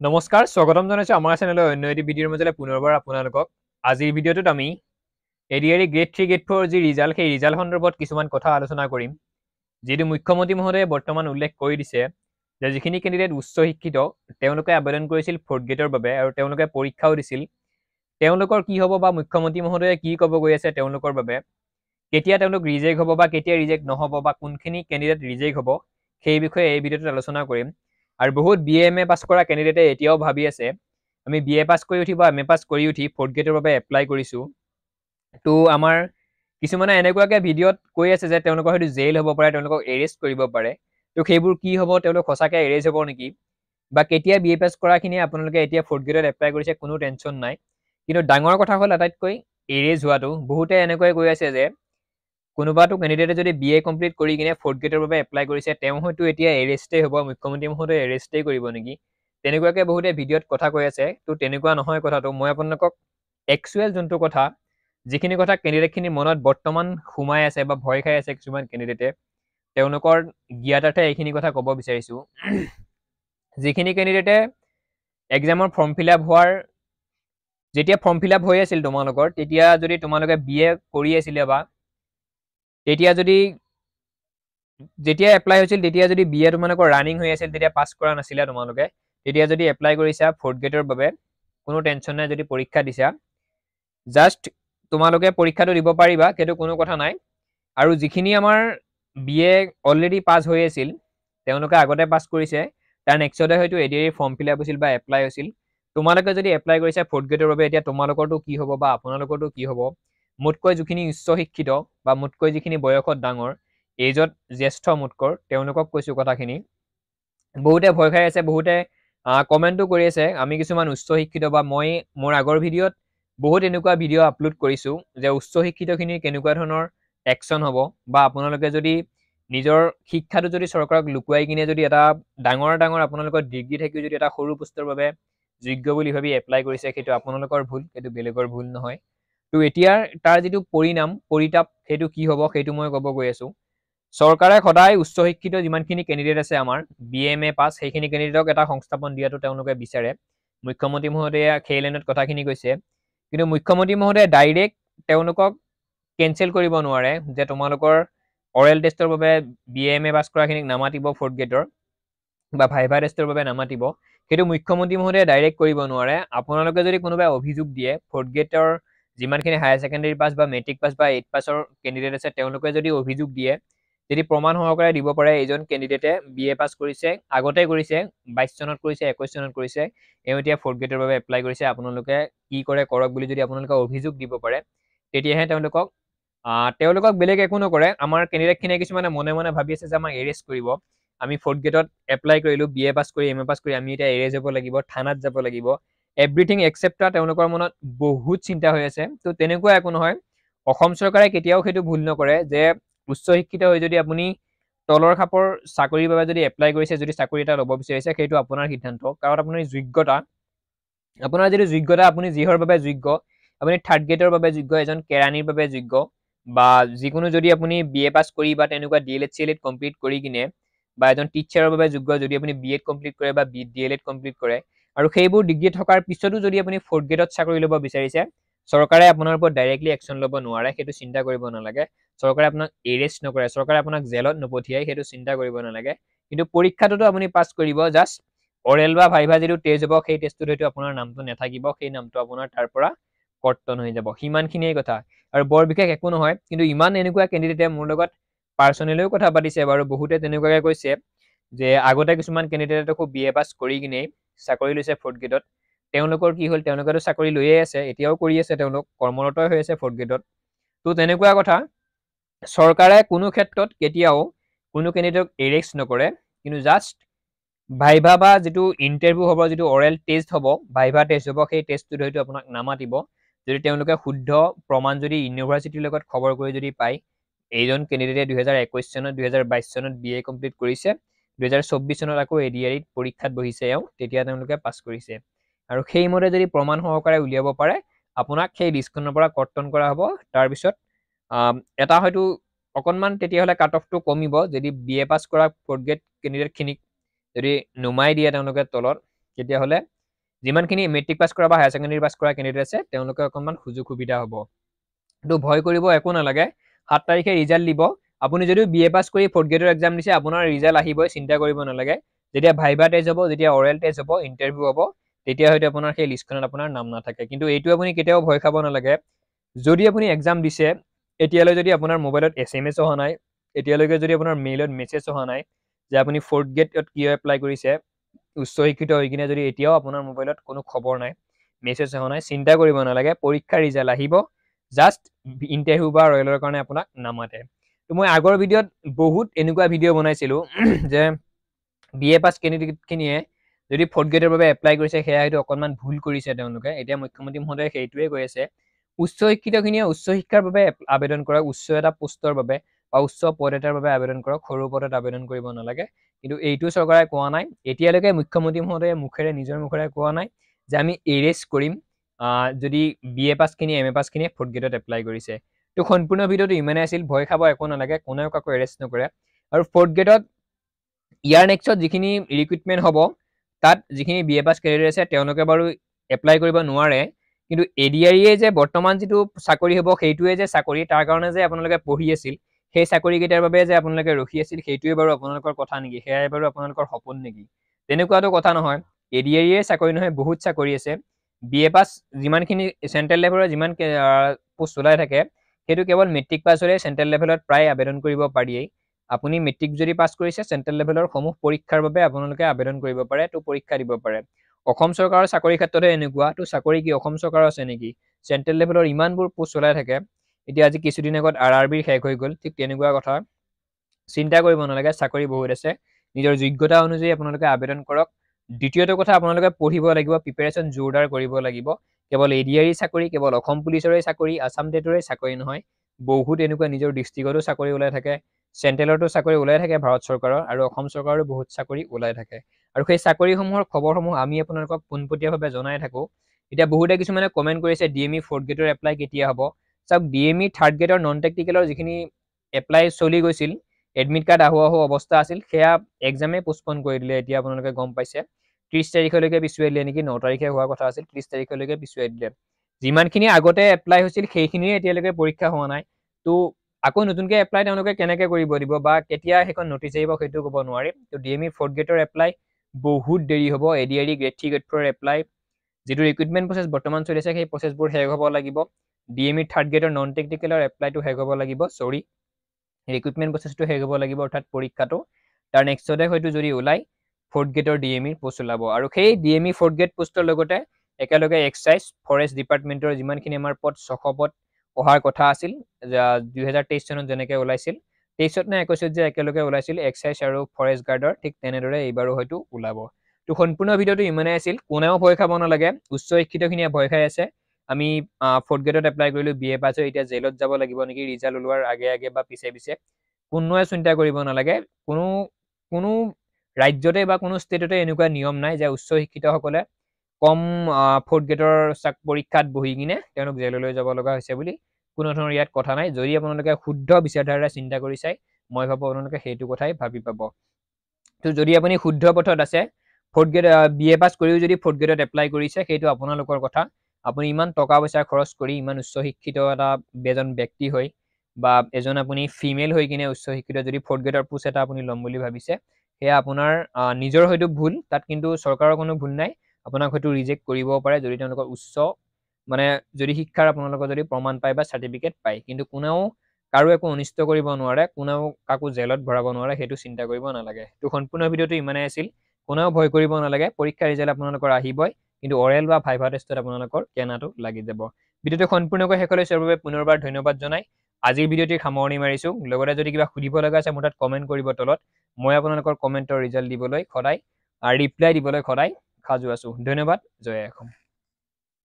নমস্কাৰ স্বাগতম জনাইছো আমাৰ চেনেলৰ অন্য এটি ভিডিঅ'ৰ মাজলৈ পুনৰবাৰ আপোনালোকক আজিৰ ভিডিঅ'টোত আমি এডিআৰই গ্ৰেড 3 গ্ৰেড 4 যি ৰিজাল্ট সেই ৰিজাল্ট সন্দৰ্ভত কিছুমান কথা আলোচনা কৰিম যিটো মুখ্যমন্ত্ৰী মহোদয়ে বৰ্তমান উল্লেখ কৰি দিছে যে যিখিনি কেণ্ডিডেট উচ্চ শিক্ষিত তেওঁলোকে আবেদন কৰিছিল 4th গ্ৰেডৰ বাবে আৰু তেওঁলোকে পৰীক্ষাও দিছিল তেওঁলোকৰ কি হ'ব বা মুখ্যমন্ত্ৰী মহোদয়ে কি ক'ব গৈ আছে তেওঁলোকৰ বাবে কেতিয়া তেওঁলোক ৰিজেক্ট হ'ব বা কেতিয়া ৰিজেক্ট নহ'ব বা কোনখিনি কেণ্ডিডেট ৰিজেক্ট হ'ব সেই বিষয়ে এই ভিডিঅ'টোত আলোচনা কৰিম আৰু বহুত BA পাছ কৰা কেণ্ডিডেটে এতিয়াও ভাবি আছে আমি BA পাছ কৰি উঠি বা MA পাছ কৰি উঠি 4th গ্ৰেডৰ বাবে এপ্লাই কৰিছো তো আমাৰ কিছুমানে এনেকুৱাকে ভিডিঅ'ত কৈ আছে যে তেওঁলোকৰ হয়তো জেইল হ'ব পাৰে তেওঁলোকক এৰেষ্ট কৰিব পাৰে তো সেইবোৰ কি হ'ব তেওঁলোক সঁচাকৈ এৰেষ্ট হ'ব নেকি বা কেতিয়া BA পাছ কৰাখিনি আপোনালোকে এতিয়া 4th গ্ৰেডত এপ্লাই কৰিছে কোনো টেনশ্যন নাই কিন্তু ডাঙৰ কথা হ'ল আটাইতকৈ এৰেজ হোৱাটো বহুতে এনেকৈ কৈ আছে যে কোনোবাটো কেণ্ডিডেটে যদি BA কমপ্লিট কৰি কিনে 4th গ্ৰেডৰ বাবে এপ্লাই কৰিছে তেওঁ হয়তো এতিয়া এৰেষ্টেই হ'ব মুখ্যমন্ত্ৰী মহোদয়ে এৰেষ্টেই কৰিব নেকি তেনেকুৱাকে বহুতে ভিডিঅ'ত কথা কৈ আছে তো তেনেকুৱা নহয় কথাটো মই আপোনালোকক একচুৱেল যোনটো কথা যিখিনি কথা কেণ্ডিডেটখিনিৰ মনত বৰ্তমান সোমাই আছে বা ভয় খাই আছে কিছুমান কেণ্ডিডেটে তেওঁলোকৰ জ্ঞাতাৰ্থে এইখিনি কথা ক'ব বিচাৰিছোঁ যিখিনি কেণ্ডিডেটে এক্সামৰ ফৰ্ম ফিল আপ হোৱাৰ যেতিয়া ফৰ্ম ফিল আপ হৈ আছিল তোমালোকৰ তেতিয়া যদি তোমালোকে BA কৰি আছিলে বা তেতিয়া যদি যেতিয়া এপ্লাই হৈছিল তেতিয়া যদি BA তোমালোকৰ ৰানিং হৈ আছিল তেতিয়া পাছ কৰা নাছিলা তোমালোকে তেতিয়া যদি এপ্লাই কৰিছা 4th গ্ৰেডৰ বাবে কোনো টেনশ্যন নাই যদি পৰীক্ষা দিছা জাষ্ট তোমালোকে পৰীক্ষাটো দিব পাৰিবা সেইটো কোনো কথা নাই আৰু যিখিনি আমাৰ BA অলৰেডি পাছ হৈ আছিল তেওঁলোকে আগতে পাছ কৰিছে তাৰ নেক্সটতে হয়তো এডিআই ফৰ্ম ফিল আপ হৈছিল বা এপ্লাই হৈছিল তোমালোকে যদি এপ্লাই কৰিছা 4th গ্ৰেডৰ বাবে এতিয়া তোমালোকৰটো কি হ'ব বা আপোনালোকৰটো কি হ'ব মোতকৈ যিখিনি উচ্চ শিক্ষিত বা মোতকৈ যিখিনি বয়সত ডাঙৰ এজত জ্যেষ্ঠ মোতকৰ তেওঁলোকক কৈছোঁ কথাখিনি বহুতে ভয় খাই আছে বহুতে কমেণ্টো কৰি আছে আমি কিছুমান উচ্চ শিক্ষিত বা মই মোৰ আগৰ ভিডিঅ'ত বহুত এনেকুৱা ভিডিঅ' আপলোড কৰিছোঁ যে উচ্চ শিক্ষিতখিনিৰ কেনেকুৱা ধৰণৰ একশ্যন হ'ব বা আপোনালোকে যদি নিজৰ শিক্ষাটো যদি চৰকাৰক লুকুৱাই কিনে যদি এটা ডাঙৰ ডাঙৰ আপোনালোকৰ ডিগ্ৰী থাকিও যদি এটা সৰু পোষ্টৰ বাবে যোগ্য বুলি ভাবি এপ্লাই কৰিছে সেইটো আপোনালোকৰ ভুল সেইটো বেলেগৰ ভুল নহয় তো এতিয়াৰ তাৰ যিটো পৰিতাপ সেইটো কি হ'ব সেইটো মই ক'ব গৈ আছোঁ চৰকাৰে সদায় উচ্চ শিক্ষিত যিমানখিনি কেণ্ডিডেট আছে আমাৰ BA পাছ সেইখিনি কেণ্ডিডেটক এটা সংস্থাপন দিয়াটো তেওঁলোকে বিচাৰে মুখ্যমন্ত্ৰী মহোদয়ে সেই লাইনত কথাখিনি কৈছে কিন্তু মুখ্যমন্ত্ৰী মহোদয়ে ডাইৰেক্ট তেওঁলোকক কেঞ্চেল কৰিব নোৱাৰে যে তোমালোকৰ অৰেল টেষ্টৰ বাবে BA পাছ কৰাখিনিক নামাতিব 4th গ্ৰেডৰ বা ভাইভা টেষ্টৰ বাবে নামাতিব সেইটো মুখ্যমন্ত্ৰী মহোদয়ে ডাইৰেক্ট কৰিব নোৱাৰে আপোনালোকে যদি কোনোবাই অভিযোগ দিয়ে 4th গ্ৰেডৰ যিমানখিনি হায়াৰ ছেকেণ্ডেৰী পাছ বা মেট্ৰিক পাছ বা 8 পাছৰ কেণ্ডিডেট আছে তেওঁলোকে যদি অভিযোগ দিয়ে যদি প্ৰমাণ সহকাৰে দিব পাৰে এইজন কেণ্ডিডেটে BA পাছ কৰিছে আগতে কৰিছে 22 চনত কৰিছে 21 চনত কৰিছে এওঁ এতিয়া 4th গ্ৰেডৰ বাবে এপ্লাই কৰিছে আপোনালোকে কি কৰে কৰক বুলি যদি আপোনালোকে অভিযোগ দিব পাৰে তেতিয়াহে তেওঁলোকক বেলেগ একো নকৰে আমাৰ কেণ্ডিডেটখিনিয়ে কিছুমানে মনে মনে ভাবি আছে যে আমাক এৰেষ্ট কৰিব আমি 4th গ্ৰেডত এপ্লাই কৰিলোঁ BA পাছ কৰি MA পাছ কৰি আমি এতিয়া এৰেষ্ট হ'ব লাগিব থানাত যাব লাগিব এভৰিথিং একচেপ্ট তেওঁলোকৰ মনত বহুত চিন্তা হৈ আছে তো তেনেকুৱা একো নহয় অসম চৰকাৰে কেতিয়াও সেইটো ভুল নকৰে যে উচ্চ শিক্ষিত হৈ যদি আপুনি তলৰ খাপৰ চাকৰিৰ বাবে যদি এপ্লাই কৰিছে যদি চাকৰি এটা ল'ব বিচাৰিছে সেইটো আপোনাৰ সিদ্ধান্ত কাৰণ আপোনাৰ যোগ্যতা আপোনাৰ যিটো যোগ্যতা আপুনি যিহৰ বাবে যোগ্য আপুনি 3rd গ্ৰেডৰ বাবে যোগ্য এজন কেৰাণীৰ বাবে যোগ্য বা যিকোনো যদি আপুনি BA পাছ কৰি বা তেনেকুৱা DLED CLED কমপ্লিট কৰি কিনে বা এজন টিচাৰৰ বাবে যোগ্য যদি আপুনি BEd কমপ্লিট কৰে বা DLED কমপ্লিট কৰে আৰু সেইবোৰ ডিগ্ৰী থকাৰ পিছতো যদি আপুনি 4th গ্ৰেডত চাকৰি ল'ব বিচাৰিছে চৰকাৰে আপোনাৰ ওপৰত ডাইৰেক্টলি একশ্যন ল'ব নোৱাৰে সেইটো চিন্তা কৰিব নালাগে চৰকাৰে আপোনাক এৰেষ্ট নকৰে চৰকাৰে আপোনাক জেলত নপঠিয়াই সেইটো চিন্তা কৰিব নালাগে কিন্তু পৰীক্ষাটোতো আপুনি পাছ কৰিব জাষ্ট অৰেল বা ভাইভা যিটো টেষ্ট হ'ব সেই টেষ্টটোত হয়তো আপোনাৰ নামটো নাথাকিব সেই নামটো আপোনাৰ তাৰ পৰা কৰ্তন হৈ যাব সিমানখিনিয়ে কথা আৰু বৰ বিশেষ একো নহয় কিন্তু ইমান এনেকুৱা কেণ্ডিডেটে মোৰ লগত পাৰ্চনেলিও কথা পাতিছে বাৰু বহুতে তেনেকুৱাকৈ কৈছে যে আগতে কিছুমান কেণ্ডিডেটে খুব BA পাছ কৰি কিনেই চাকৰি লৈছে 4th গ্ৰেডত তেওঁলোকৰ কি হ'ল তেওঁলোকেতো চাকৰি লৈয়ে আছে এতিয়াও কৰি আছে তেওঁলোক কৰ্মৰত হৈ আছে 4th গ্ৰেডত তো তেনেকুৱা কথা চৰকাৰে কোনো ক্ষেত্ৰত কেতিয়াও কোনো কেণ্ডিডেটক এৰেষ্ট নকৰে কিন্তু জাষ্ট ভাইভা বা যিটো ইণ্টাৰভিউ হ'ব যিটো অৰেল টেষ্ট হ'ব ভাইভা টেষ্ট হ'ব সেই টেষ্টটোত হয়তো আপোনাক নামাতিব যদি তেওঁলোকে শুদ্ধ প্ৰমাণ যদি ইউনিভাৰ্চিটিৰ লগত খবৰ কৰি যদি পায় এইজন কেণ্ডিডেটে 2021 চনত 2022 চনত BA কমপ্লিট কৰিছে 2024 চনত আকৌ এডিআৰিত পৰীক্ষাত বহিছে তেতিয়া তেওঁলোকে পাছ কৰিছে আৰু সেইমতে যদি প্ৰমাণ সহকাৰে উলিয়াব পাৰে আপোনাক সেই লিষ্টখনৰ পৰা কৰ্তন কৰা হ'ব তাৰপিছত এটা হয়তো অকণমান তেতিয়াহ'লে কাট অফটো কমিব যদি BA পাছ কৰা 4th গ্ৰেড কেণ্ডিডেটখিনিক যদি নুমাই দিয়ে তেওঁলোকে তলত কেতিয়া হলে যিমানখিনি মেট্ৰিক পাছ কৰা বা হায়াৰ ছেকেণ্ডাৰী পাছ কৰা কেণ্ডিডেট আছে তেওঁলোকে অকণমান সুযোগ সুবিধা হ'ব তো ভয় কৰিব একো নালাগে 7 তাৰিখে ৰিজাল্ট দিব আপুনি যদি বিএ পাছ কৰি 4th গ্ৰেডৰ এক্সাম দিছে আপোনাৰ ৰিজাল্ট আহিবই চিন্তা কৰিব নালাগে যেতিয়া ভাইভা টেষ্ট হ'ব যেতিয়া অৰেল টেষ্ট হ'ব ইন্টাৰভিউ হ'ব তেতিয়া হয়তো আপোনাৰ সেই লিষ্টখনত আপোনাৰ নাম নাথাকে কিন্তু এইটো আপুনি কেতিয়াও ভয় খাব নালাগে যদি আপুনি এক্সাম দিছে এতিয়ালৈ যদি আপোনাৰ মোবাইলত SMS অহা নাই এতিয়ালৈকে যদি আপোনাৰ মেইলত মেছেজ অহা নাই যে আপুনি 4th গ্ৰেডত কিয় এপ্লাই কৰিছে উচ্চ শিক্ষিত হৈ কিনে যদি এতিয়াও আপোনাৰ মোবাইলত কোনো খবৰ নাই মেছেজ অহা নাই চিন্তা কৰিব নালাগে পৰীক্ষাৰ ৰিজাল্ট আহিব জাষ্ট ইন্টাৰভিউ বা ৰয়েলৰ কাৰণে আপোনাক নামাতে তো মই আগৰ ভিডিঅ'ত বহুত এনেকুৱা ভিডিঅ' বনাইছিলোঁ যে বিএ পাছ কেণ্ডিডেটখিনিয়ে যদি 4th গ্ৰেডৰ বাবে এপ্লাই কৰিছে সেয়া হয়তো অকণমান ভুল কৰিছে তেওঁলোকে এতিয়া মুখ্যমন্ত্ৰী মহোদয়ে সেইটোৱে কৈ আছে উচ্চ শিক্ষিতখিনিয়ে উচ্চ শিক্ষাৰ বাবে আবেদন কৰক উচ্চ এটা পোষ্টৰ বাবে বা উচ্চ পদ এটাৰ বাবে আবেদন কৰক সৰু পদত আবেদন কৰিব নালাগে কিন্তু এইটো চৰকাৰে কোৱা নাই এতিয়ালৈকে মুখ্যমন্ত্ৰী মহোদয়ে মুখেৰে নিজৰ মুখেৰে কোৱা নাই যে আমি এৰেষ্ট কৰিম যদি বিএ পাছখিনি এমএ পাছখিনিয়ে 4th গ্ৰেডত এপ্লাই কৰিছে তো সম্পূৰ্ণ ভিডিঅ'টো ইমানে আছিল ভয় খাব একো নালাগে কোনেও কাকো এৰেষ্ট নকৰে আৰু 4th গ্ৰেডত ইয়াৰ নেক্সটত যিখিনি ৰিক্ৰুটমেণ্ট হ'ব তাত যিখিনি বিএ পাছ কেৰিয়াৰ আছে তেওঁলোকে বাৰু এপ্লাই কৰিব নোৱাৰে কিন্তু এডিআৰিয়ে যে বৰ্তমান যিটো চাকৰি হ'ব সেইটোৱে যে চাকৰি তাৰ কাৰণে যে আপোনালোকে পঢ়ি আছিল সেই চাকৰি কেইটাৰ বাবে যে আপোনালোকে ৰখি আছিল সেইটোৱে বাৰু আপোনালোকৰ কথা নেকি সেয়াই বাৰু আপোনালোকৰ সপোন নেকি তেনেকুৱাটো কথা নহয় এডিআৰিয়ে চাকৰি নহয় বহুত চাকৰি আছে বিএ পাছ যিমানখিনি চেণ্ট্ৰেল লেভেলৰ যিমান পোষ্ট ওলাই থাকে সেইটো কেৱল মেট্ৰিক পাছ হ'লে চেণ্ট্ৰেল লেভেলত প্ৰায় আবেদন কৰিব পাৰিয়েই আপুনি মেট্ৰিক যদি পাছ কৰিছে চেণ্ট্ৰেল লেভেলৰ সমূহ পৰীক্ষাৰ বাবে আপোনালোকে আবেদন কৰিব পাৰে তো পৰীক্ষা দিব পাৰে অসম চৰকাৰৰ চাকৰি ক্ষেত্ৰতে এনেকুৱা তো চাকৰি কি অসম চৰকাৰৰ আছে নেকি চেণ্ট্ৰেল লেভেলৰ ইমানবোৰ পোষ্ট ওলাই থাকে এতিয়া আজি কিছুদিন আগত আৰআৰবিৰ শেষ হৈ গ'ল ঠিক তেনেকুৱা কথা চিন্তা কৰিব নালাগে চাকৰি বহুত আছে নিজৰ যোগ্যতা অনুযায়ী আপোনালোকে আবেদন কৰক দ্বিতীয়টো কথা আপোনালোকে পঢ়িব লাগিব প্ৰিপাৰেচন জোৰদাৰ কৰিব লাগিব কেৱল এডিআৰি চাকৰি কেৱল অসম পুলিচৰে চাকৰি আসাম টেটৰে চাকৰি নহয় বহুত এনেকুৱা নিজৰ ডিষ্ট্ৰিক্টতো চাকৰি ওলাই থাকে চেণ্ট্ৰেলতো চাকৰি ওলাই থাকে ভাৰত চৰকাৰৰ আৰু অসম চৰকাৰৰো বহুত চাকৰি ওলাই থাকে আৰু সেই চাকৰিসমূহৰ খবৰসমূহ আমি আপোনালোকক পোনপটীয়াভাৱে জনাই থাকোঁ এতিয়া বহুতে কিছুমানে কমেণ্ট কৰিছে ডিএমই 4th গ্ৰেডৰ এপ্লাই কেতিয়া হ'ব চাওক ডিএমই 3rd গ্ৰেডৰ নন টেকনিকেলৰ যিখিনি এপ্লাই চলি গৈছিল এডমিট কাৰ্ড আহোঁ অৱস্থা আছিল সেয়া এক্সামে পোষ্টপন কৰি দিলে এতিয়া আপোনালোকে গম পাইছে 30 তাৰিখলৈকে পিছুৱাই দিলে নেকি 9 তাৰিখে হোৱা কথা আছিল 30 তাৰিখলৈকে পিছুৱাই দিলে যিমানখিনি আগতে এপ্লাই হৈছিল সেইখিনিয়ে এতিয়ালৈকে পৰীক্ষা হোৱা নাই তো আকৌ নতুনকৈ এপ্লাই তেওঁলোকে কেনেকৈ কৰিব দিব বা কেতিয়া সেইখন নটিচ আহিব সেইটো ক'ব নোৱাৰিম তো ডিএমই 4th গ্ৰেডৰ এপ্লাই বহুত দেৰি হ'ব এডিআৰি গ্ৰেড 3 গ্ৰেড 4 এপ্লাই যিটো ৰিক্ৰুটমেণ্ট প্ৰচেছ বৰ্তমান চলি আছে সেই প্ৰচেছবোৰ শেষ হ'ব লাগিব ডিএমই 3rd গ্ৰেডৰ নন টেকনিকেলৰ এপ্লাইটো শেষ হ'ব লাগিব ৰিক্ৰুটমেণ্ট প্ৰচেছটো শেষ হ'ব লাগিব অৰ্থাৎ পৰীক্ষাটো তাৰ নেক্সটতে হয়তো যদি ওলাই 4th গ্ৰেডৰ ডিএমইৰ পোষ্ট ওলাব আৰু সেই ডিএমই 4th গ্ৰেড পোষ্টৰ লগতে একেলগে এক্সাইজ ফৰেষ্ট ডিপাৰ্টমেণ্টৰ যিমানখিনি আমাৰ পদ 600 পদ অহাৰ কথা আছিল 2023 চনত যেনেকৈ ওলাইছিল 23ত নে 21ত যে একেলগে ওলাইছিল এক্সাইজ আৰু ফৰেষ্ট গাৰ্ডৰ ঠিক তেনেদৰে এইবাৰো হয়তো ওলাব তো সম্পূৰ্ণ ভিডিঅ'টো ইমানেই আছিল কোনেও ভয় খাব নালাগে উচ্চ শিক্ষিতখিনিয়ে ভয় খাই আছে আমি 4th গ্ৰেডত এপ্লাই কৰিলোঁ বিএ পাছ হৈ এতিয়া জেলত যাব লাগিব নেকি ৰিজাল্ট ওলোৱাৰ আগে আগে বা পিছে পিছে কোনোৱে চিন্তা কৰিব নালাগে কোনো ৰাজ্যতে বা কোনো ষ্টেটতে এনেকুৱা নিয়ম নাই যে উচ্চ শিক্ষিতসকলে কম 4th গ্ৰেডৰ পৰীক্ষাত বহি কিনে তেওঁলোক জেললৈ যাব লগা হৈছে বুলি কোনো ধৰণৰ ইয়াত কথা নাই যদি আপোনালোকে শুদ্ধ বিচাৰধাৰাৰে চিন্তা কৰি চাই মই ভাবোঁ আপোনালোকে সেইটো কথাই ভাবি পাব তো যদি আপুনি শুদ্ধ পথত আছে 4th গ্ৰেড বিএ পাছ কৰিও যদি 4th গ্ৰেডত এপ্লাই কৰিছে সেইটো আপোনালোকৰ কথা আপুনি ইমান টকা পইচা খৰচ কৰি ইমান উচ্চ শিক্ষিত এটা এজন ব্যক্তি হৈ বা এজন আপুনি ফিমেল হৈ কিনে উচ্চ শিক্ষিত যদি 4th গ্ৰেডৰ পোষ্ট এটা আপুনি ল'ম বুলি ভাবিছে সেয়া আপোনাৰ নিজৰ হয়তো ভুল তাত কিন্তু চৰকাৰৰ কোনো ভুল নাই আপোনাক হয়তো ৰিজেক্ট কৰিবও পাৰে যদি তেওঁলোকৰ উচ্চ মানে যদি শিক্ষাৰ আপোনালোকৰ যদি প্ৰমাণ পায় বা চাৰ্টিফিকেট পায় কিন্তু কোনেও কাৰো একো অনিষ্ট কৰিব নোৱাৰে কোনেও কাকো জেলত ভৰাব নোৱাৰে সেইটো চিন্তা কৰিব নালাগে তো সম্পূৰ্ণ ভিডিঅ'টো ইমানেই আছিল কোনেও ভয় কৰিব নালাগে পৰীক্ষাৰ ৰিজাল্ট আপোনালোকৰ আহিবই কিন্তু অৰেল বা ভাইভা টেষ্টত আপোনালোকৰ কেনাটো লাগি যাব ভিডিঅ'টো সম্পূৰ্ণকৈ শেষলৈ চোৱাৰ বাবে পুনৰবাৰ ধন্যবাদ জনাই আজিৰ ভিডিঅ'টিৰ সামৰণি মাৰিছোঁ লগতে যদি কিবা সুধিব লগা আছে মোৰ তাত কমেণ্ট কৰিব তলত মই আপোনালোকৰ কমেণ্টৰ ৰিজাল্ট দিবলৈ সদায় ৰিপ্লাই দিবলৈ সদায় সাজু আছোঁ ধন্যবাদ জয় অসম